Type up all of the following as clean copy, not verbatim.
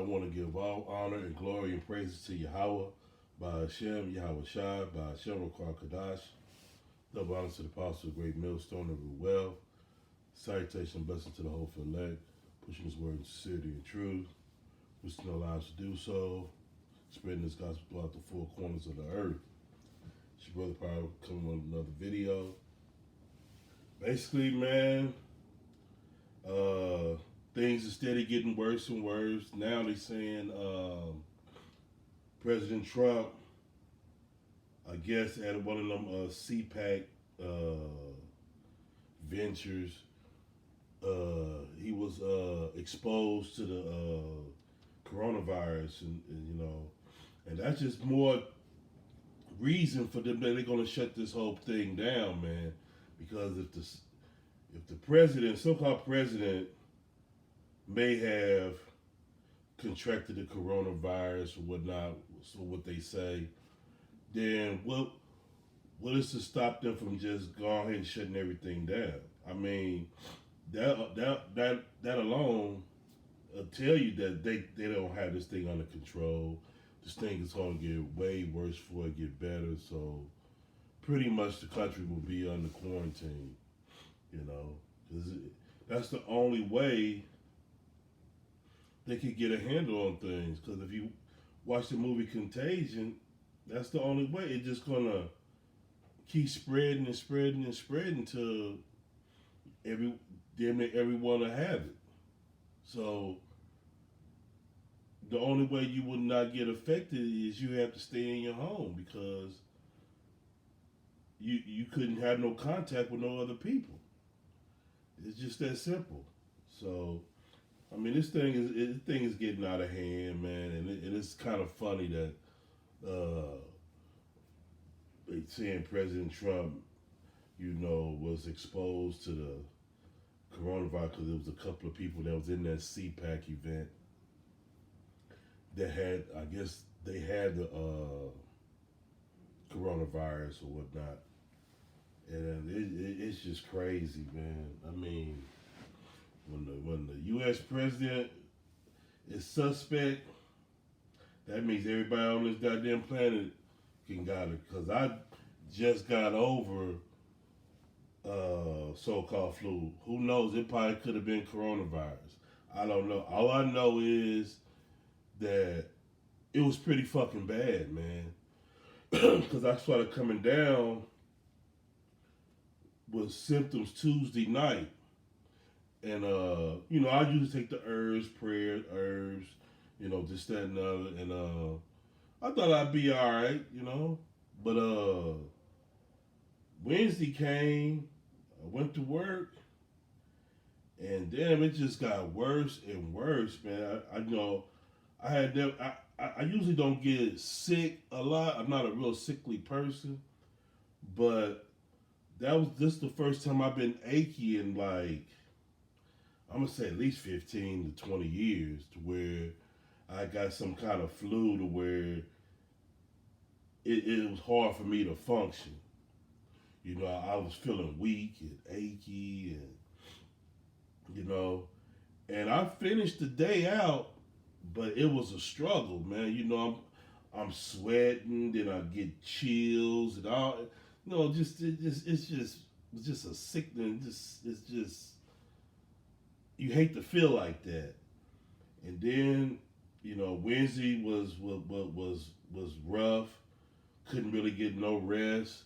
want to give all honor and glory and praises to Yahweh, by Hashem, Yahweh Shai, by Hashem Rakar Kadash. Double honor to the apostle, great millstone of Ruel. Salutation, blessing to the whole elect, pushing his word in sincerity and truth, risking our lives to do so, spreading this gospel throughout the four corners of the earth. It's your brother Power coming on another video. Basically, man, things are steady getting worse and worse. Now they're saying President Trump, I guess, at one of them CPAC ventures, he was exposed to the coronavirus, and that's just more reason for them that they're going to shut this whole thing down, man. Because if the president, so-called president, may have contracted the coronavirus or whatnot, so what they say, then what is to stop them from just going ahead and shutting everything down? I mean, that alone will tell you that they don't have this thing under control. This thing is going to get way worse before it get better. So pretty much the country will be under quarantine, because that's the only way they could get a handle on things. Because if you watch the movie Contagion, that's the only way. It's just gonna keep spreading and spreading and spreading till damn near everyone will have it. So the only way you would not get affected is you have to stay in your home, because you couldn't have no contact with no other people. It's just that simple. So, I mean, this thing is getting out of hand, man, and it's kind of funny that they saying President Trump, was exposed to the coronavirus because there was a couple of people that was in that CPAC event that had, I guess, they had the coronavirus or whatnot, and it's just crazy, man. I mean, when the U.S. president is suspect, that means everybody on this goddamn planet can got it. Because I just got over so-called flu. Who knows? It probably could have been coronavirus. I don't know. All I know is that it was pretty fucking bad, man. Because I started coming down with symptoms Tuesday night. And, I usually take the herbs, this, that, and the other. And I thought I'd be all right, But Wednesday came, I went to work, and damn, it just got worse and worse, man. I usually don't get sick a lot. I'm not a real sickly person, but this the first time I've been achy in like, I'm gonna say at least 15 to 20 years, to where I got some kind of flu to where it was hard for me to function. I was feeling weak and achy, and I finished the day out, but it was a struggle, man. I'm sweating, then I get chills and all. It's just a sickness. It's just, you hate to feel like that. And then, Wednesday was rough. Couldn't really get no rest.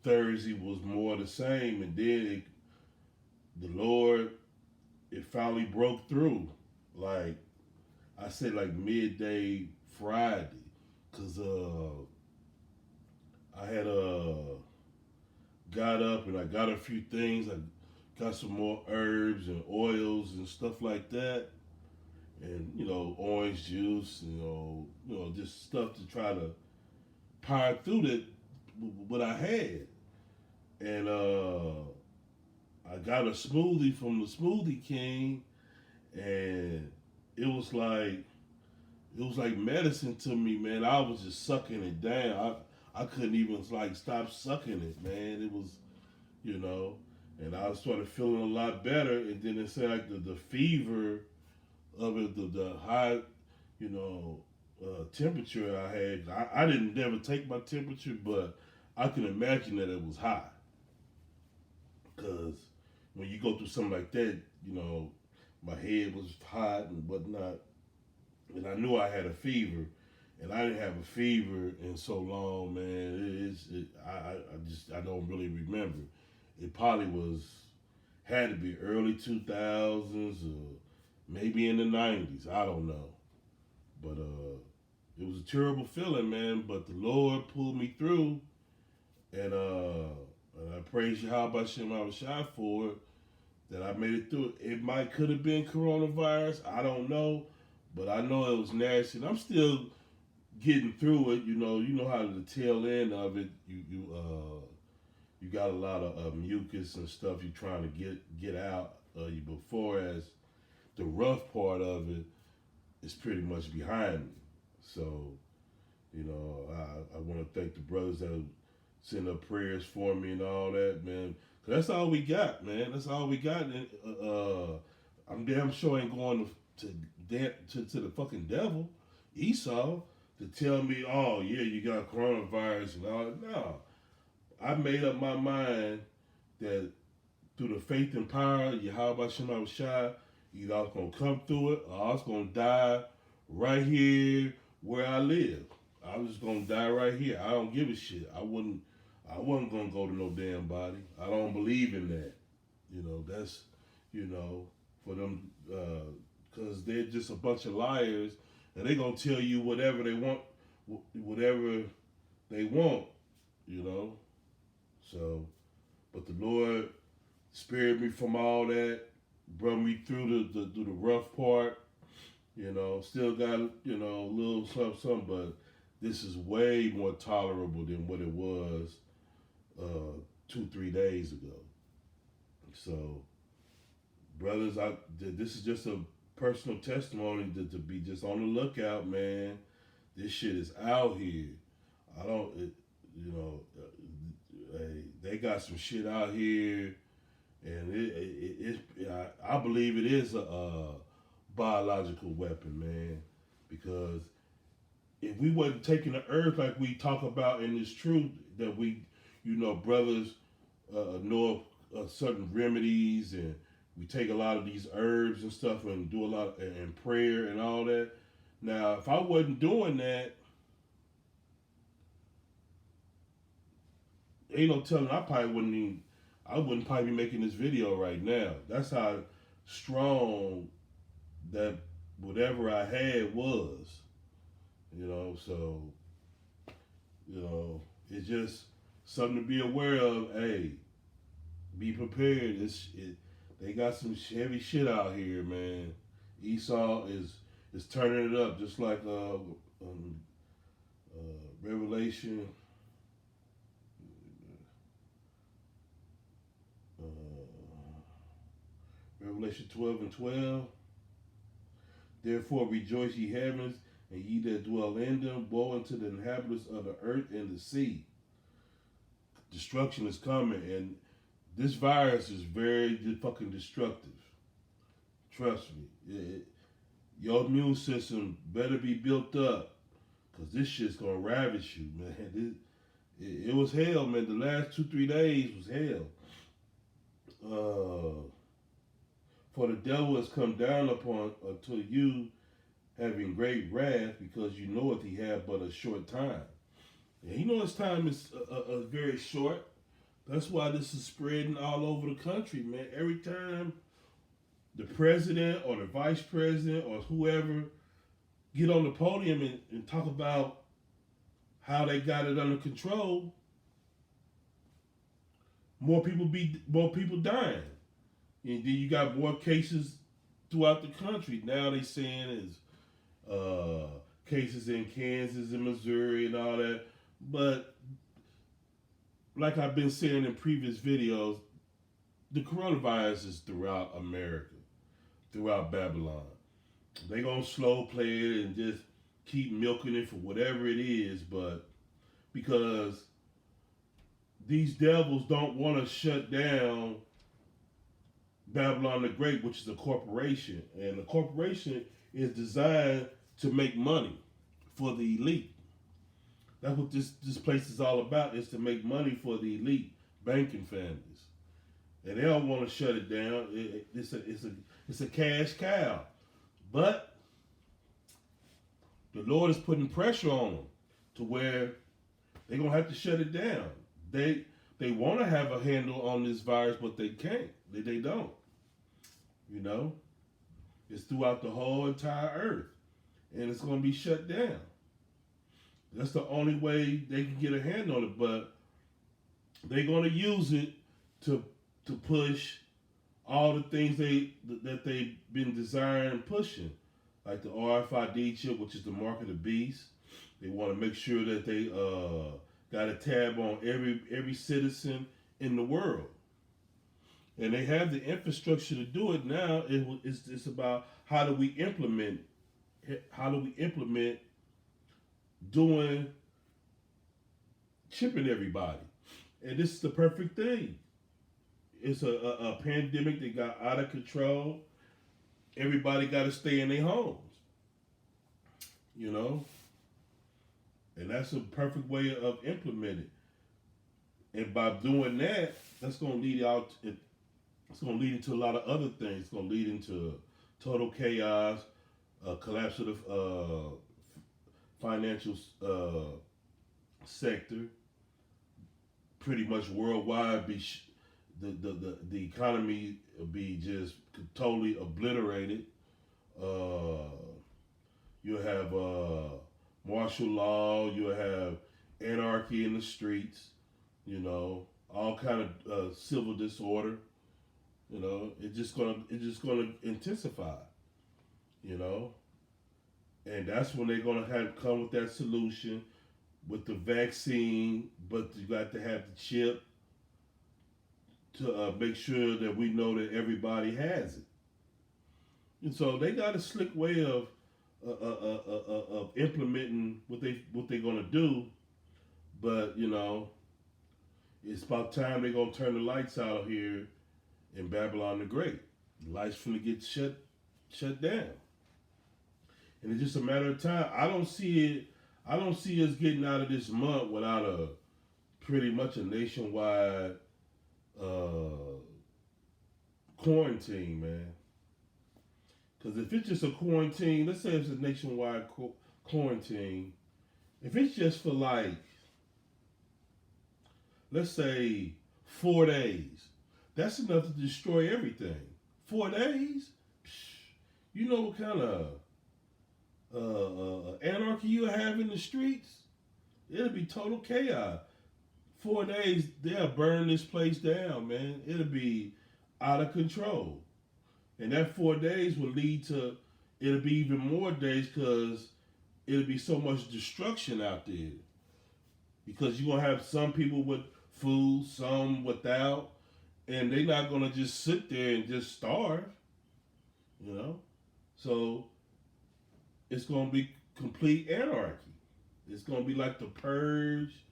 Thursday was more the same, and then the Lord, it finally broke through. Like I said, like midday Friday, cause I had got up and I got a few things. I got some more herbs and oils and stuff like that, and orange juice, just stuff to try to power through what I had. And I got a smoothie from the Smoothie King, and it was like medicine to me, man. I was just sucking it down. I couldn't even stop sucking it, man. It was, and I started feeling a lot better. And then it said like the fever of it, the high, you know, temperature I had. I didn't never take my temperature, but I can imagine that it was high. Because when you go through something like that, you know, my head was hot and whatnot. And I knew I had a fever. And I didn't have a fever in so long, man. I don't really remember. It probably had to be early 2000s or maybe in the 90s. I don't know. But it was a terrible feeling, man. But the Lord pulled me through, and I praise you how about Shem Shai for it, that I made it through. It might could have been coronavirus. I don't know, but I know it was nasty. And I'm still getting through it. You know how the tail end of it. You got a lot of mucus and stuff you're trying to get out you before, as the rough part of it is pretty much behind me. So, I want to thank the brothers that send up prayers for me and all that, man. 'Cause that's all we got, man. That's all we got. And, I'm damn sure ain't going to the fucking devil, Esau, to tell me, oh yeah, you got coronavirus and all that. No, I made up my mind that through the faith and power, Yahweh Shema Shai, either I was gonna come through it or I was gonna die right here where I live. I was just gonna die right here. I don't give a shit. I wasn't gonna go to no damn body. I don't believe in that. That's for them, because they're just a bunch of liars, and they gonna tell you whatever they want, whatever they want. You know. So, but the Lord spared me from all that, brought me through the rough part. Still got a little something, but this is way more tolerable than what it was 2-3 days ago. So, brothers, this is just a personal testimony to be just on the lookout, man. This shit is out here. I don't, it, you know, hey, they got some shit out here, and I believe it is a biological weapon, man, because if we wasn't taking the earth like we talk about in this truth, that we, brothers know of certain remedies, and we take a lot of these herbs and stuff and do a lot and prayer and all that. Now, if I wasn't doing that, ain't no telling. I wouldn't probably be making this video right now. That's how strong that whatever I had was. So, it's just something to be aware of. Hey, be prepared. They got some heavy shit out here, man. Esau is turning it up, just like Revelation. Revelation 12:12. Therefore rejoice, ye heavens, and ye that dwell in them. Woe unto the inhabitants of the earth and the sea. Destruction is coming, and this virus is very fucking destructive. Trust me. Your immune system better be built up, because this shit's gonna ravage you, man. It was hell, man. The last 2-3 days was hell. For the devil has come down upon unto you, having great wrath, because you knoweth he had but a short time. And his time is very short. That's why this is spreading all over the country, man. Every time the president or the vice president or whoever get on the podium and talk about how they got it under control, more people dying. And then you got more cases throughout the country. Now they saying is cases in Kansas and Missouri and all that. But like I've been saying in previous videos, the coronavirus is throughout America, throughout Babylon. They gonna slow play it and just keep milking it for whatever it is, but because these devils don't want to shut down Babylon the Great, which is a corporation, and the corporation is designed to make money for the elite. That's what this place is all about, is to make money for the elite banking families. And they don't want to shut it down. It's a cash cow. But the Lord is putting pressure on them to where they're going to have to shut it down. They want to have a handle on this virus, but they can't. They don't. You know? It's throughout the whole entire earth. And it's going to be shut down. That's the only way they can get a hand on it. But they're going to use it to push all the things that they've been desiring and pushing. Like the RFID chip, which is the mark of the beast. They want to make sure that they got a tab on every citizen in the world. And they have the infrastructure to do it now. It's about how do we implement doing chipping everybody. And this is the perfect thing. It's a pandemic that got out of control. Everybody got to stay in their homes. You know? And that's a perfect way of implementing. And by doing that, that's going to lead out. It's going to lead into a lot of other things. It's going to lead into total chaos, collapse of the financial sector. Pretty much worldwide, the economy will be just totally obliterated. You'll have martial law. You'll have anarchy in the streets. You know, all kind of civil disorder. You know, it's just gonna intensify. You know, and that's when they're gonna come with that solution with the vaccine, but you got to have the chip to make sure that we know that everybody has it. And so they got a slick way of implementing what they're gonna do, but you know, it's about time they're gonna turn the lights out here in Babylon the Great. The lights finna get shut down, and it's just a matter of time. I don't see us getting out of this month without pretty much a nationwide quarantine, man. Because if it's just a quarantine, let's say it's a nationwide quarantine, if it's just for like, let's say 4 days, that's enough to destroy everything. 4 days? You know what kind of anarchy you'll have in the streets? It'll be total chaos. 4 days, they'll burn this place down, man. It'll be out of control. And that 4 days will lead to, it'll be even more days because it'll be so much destruction out there. Because you're going to have some people with food, some without, and they're not going to just sit there and just starve, you know? So it's going to be complete anarchy. It's going to be like the Purge,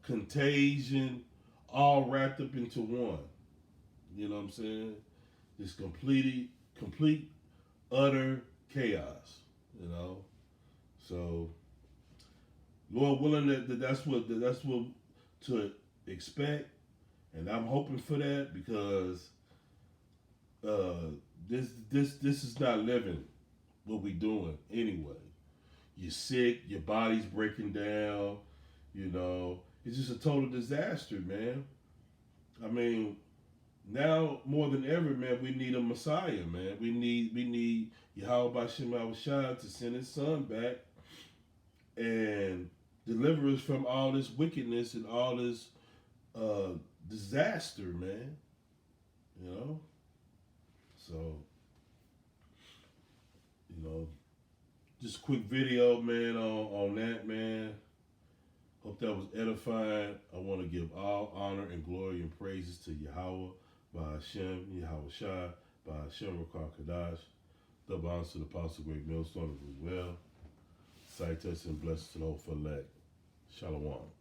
Contagion, all wrapped up into one. You know what I'm saying? It's complete, utter chaos. You know, so Lord willing, that's what to expect, and I'm hoping for that because this is not living what we doing anyway. You're sick, your body's breaking down. You know, it's just a total disaster, man. I mean, now more than ever, man, we need a Messiah, man. We need Yahweh B'Shem Yahushua to send his son back and deliver us from all this wickedness and all this disaster, man. You know? So, you know, just a quick video, man, on that, man. Hope that was edifying. I want to give all honor and glory and praises to Yahweh, Ba'Shem, Yahushua, Ba'Shem, Rakar Kadash. Double honors to the Apostle Great Millstone of the Well. Sight us and bless us and all for elect. Shalom.